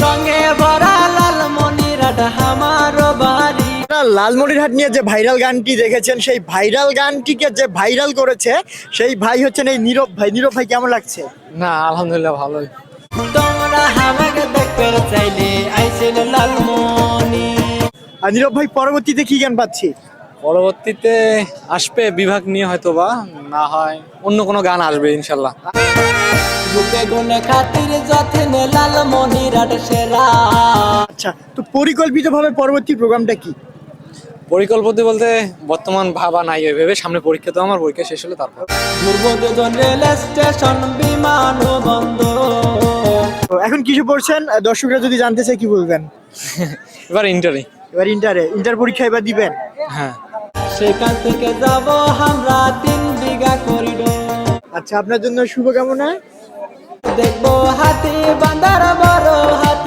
রঙে ভরা লালমনিরহাট আমার বাড়ি। লালমনিরহাট নিয়ে যে ভাইরাল গানটি দেখেছেন, সেই ভাইরাল গানটিকে যে ভাইরাল করেছে সেই ভাই হচ্ছেন এই নীরব ভাই। নীরব ভাই, কেমন লাগছে? না, আলহামদুলিল্লাহ ভালোই। তোমরা আমাকে দেখতে চাইলে আইসেন লালমনি। আর নীরব ভাই, পরবর্তীতে কি গান পাচ্ছি? পরবর্তীতে আসবে বিভাগ নিয়ে, হয়তো বা না হয় অন্য কোনো গান আসবে ইনশাল্লাহ। বুকে গুনে খাতির যত্ন লালমনিরহাট সেরা। আচ্ছা, তো পরিকল্পিতভাবে পরবর্তী প্রোগ্রামটা কি? পরিকল্পনা বলতে বর্তমান ভাবা নাই ওইভাবে, সামনে পরীক্ষা, তো আমার পরীক্ষা শেষ হলে তারপর। ঘুরবো দুজন রেল স্টেশন বিমান বন্দর। তো এখন কিসে পড়ছেন? দর্শকরা যদি জানতে চায় কি বলবেন? এবার ইন্টারে। এবার ইন্টার পরীক্ষা এবার দিবেন? হ্যাঁ। সেখান থেকে যাব আমরা 3 বিঘা করিডোর। আচ্ছা, আপনার জন্য শুভকামনা। দেখবো হাতি বান্দার বড় হাতি।